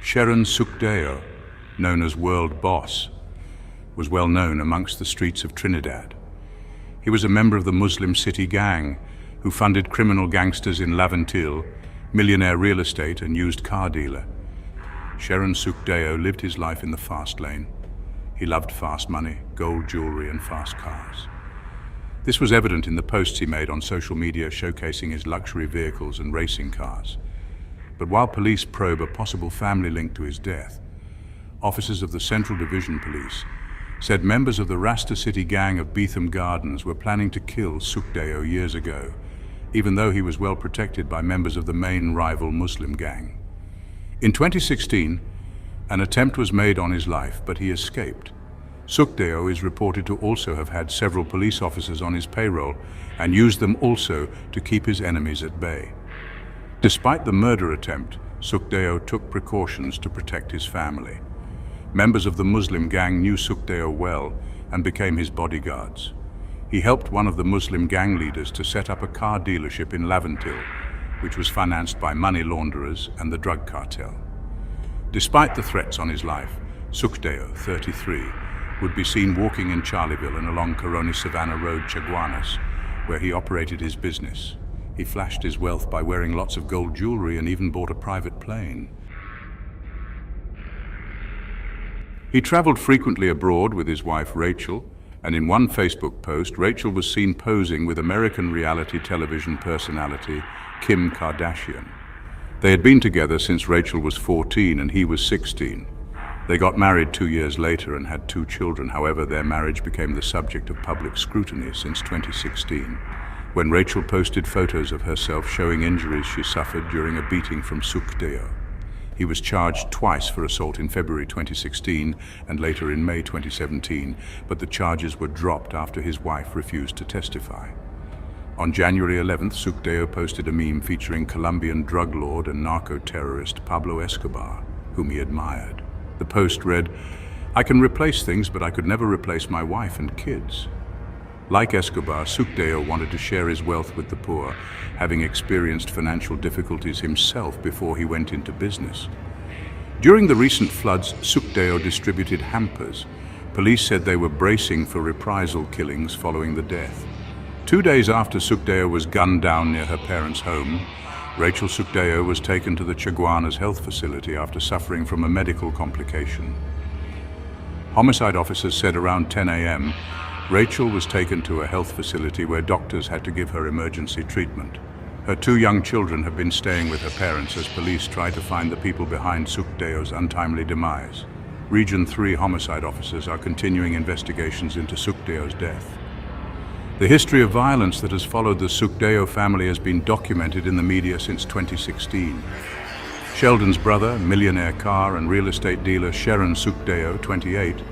Suhkdeo, known as World Boss, was well known amongst the streets of Trinidad. He was a member of the Muslim City gang who funded criminal gangsters in Laventille, millionaire real estate and used car dealer. Suhkdeo lived his life in the fast lane. He loved fast money, gold jewelry and fast cars. This was evident in the posts he made on social media showcasing his luxury vehicles and racing cars. But while police probe a possible family link to his death, officers of the Central Division Police said members of the Rasta City gang of Beetham Gardens were planning to kill Suhkdeo years ago, even though he was well protected by members of the main rival Muslim gang. In 2016, an attempt was made on his life, but he escaped. Suhkdeo is reported to also have had several police officers on his payroll and used them also to keep his enemies at bay. Despite the murder attempt, Suhkdeo took precautions to protect his family. Members of the Muslim gang knew Suhkdeo well and became his bodyguards. He helped one of the Muslim gang leaders to set up a car dealership in Laventille, which was financed by money launderers and the drug cartel. Despite the threats on his life, Suhkdeo, 33, would be seen walking in Charleville and along Coroni Savannah Road, Chaguanas, where he operated his business. He flashed his wealth by wearing lots of gold jewelry and even bought a private plane. He traveled frequently abroad with his wife Rachel, and in one Facebook post, Rachel was seen posing with American reality television personality Kim Kardashian. They had been together since Rachel was 14 and he was 16. They got married 2 years later and had 2 children. However, their marriage became the subject of public scrutiny since 2016, when Rachel posted photos of herself showing injuries she suffered during a beating from Suhkdeo. He was charged twice for assault in February 2016 and later in May 2017, but the charges were dropped after his wife refused to testify. On January 11th, Suhkdeo posted a meme featuring Colombian drug lord and narco-terrorist Pablo Escobar, whom he admired. The post read, "I can replace things, but I could never replace my wife and kids." Like Escobar, Suhkdeo wanted to share his wealth with the poor, having experienced financial difficulties himself before he went into business. During the recent floods, Suhkdeo distributed hampers. Police said they were bracing for reprisal killings following the death. 2 days after Suhkdeo was gunned down near her parents' home, Rachel Suhkdeo was taken to the Chaguanas health facility after suffering from a medical complication. Homicide officers said around 10 a.m., Rachel was taken to a health facility where doctors had to give her emergency treatment. Her 2 young children have been staying with her parents as police try to find the people behind Suhkdeo's untimely demise. Region 3 homicide officers are continuing investigations into Suhkdeo's death. The history of violence that has followed the Suhkdeo family has been documented in the media since 2016. Sheldon's brother, millionaire car and real estate dealer Sheron Suhkdeo, 28,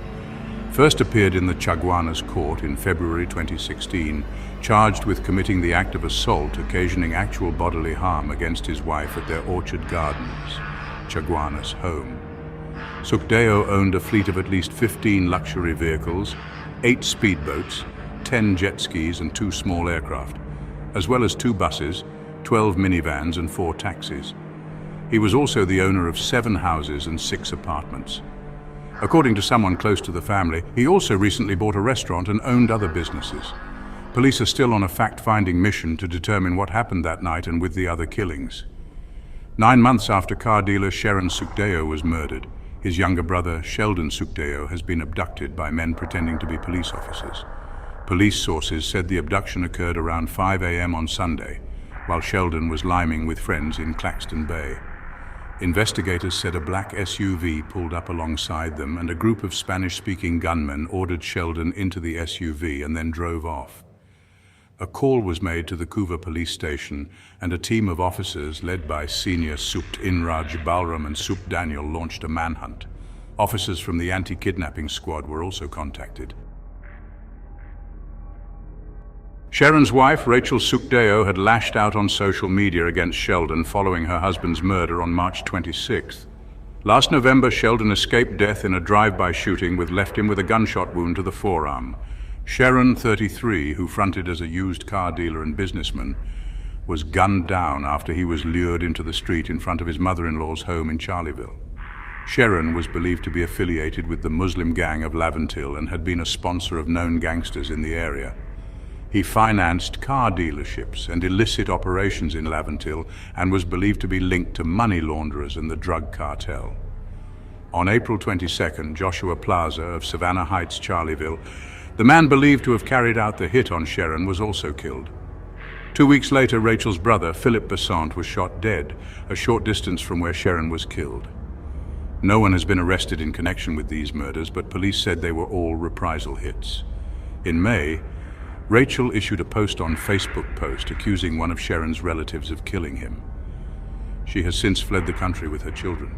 first appeared in the Chaguanas court in February 2016, charged with committing the act of assault occasioning actual bodily harm against his wife at their Orchard Gardens, Chaguanas home. Suhkdeo owned a fleet of at least 15 luxury vehicles, 8 speedboats, 10 jet skis and 2 small aircraft, as well as 2 buses, 12 minivans and 4 taxis. He was also the owner of 7 houses and 6 apartments. According to someone close to the family, he also recently bought a restaurant and owned other businesses. Police are still on a fact-finding mission to determine what happened that night and with the other killings. 9 months after car dealer Sheron Suhkdeo was murdered, his younger brother Sheldon Suhkdeo has been abducted by men pretending to be police officers. Police sources said the abduction occurred around 5 a.m. on Sunday, while Sheldon was liming with friends in Claxton Bay. Investigators said a black SUV pulled up alongside them and a group of Spanish-speaking gunmen ordered Sheldon into the SUV and then drove off. A call was made to the Kuva police station and a team of officers led by senior Supt Inraj Balram and Supt Daniel launched a manhunt. Officers from the anti-kidnapping squad were also contacted. Sheron's wife, Rachel Suhkdeo, had lashed out on social media against Sheldon following her husband's murder on March 26th. Last November, Sheldon escaped death in a drive-by shooting which left him with a gunshot wound to the forearm. Sheron, 33, who fronted as a used car dealer and businessman, was gunned down after he was lured into the street in front of his mother-in-law's home in Charleville. Sheron was believed to be affiliated with the Muslim gang of Laventille and had been a sponsor of known gangsters in the area. He financed car dealerships and illicit operations in Laventille and was believed to be linked to money launderers and the drug cartel. On April 22nd, Joshua Plaza of Savannah Heights, Charlieville, the man believed to have carried out the hit on Sheron, was also killed. 2 weeks later, Rachel's brother, Philip Besant, was shot dead, a short distance from where Sheron was killed. No one has been arrested in connection with these murders, but police said they were all reprisal hits. In May, Rachel issued a post on Facebook accusing one of Sheron's relatives of killing him. She has since fled the country with her children.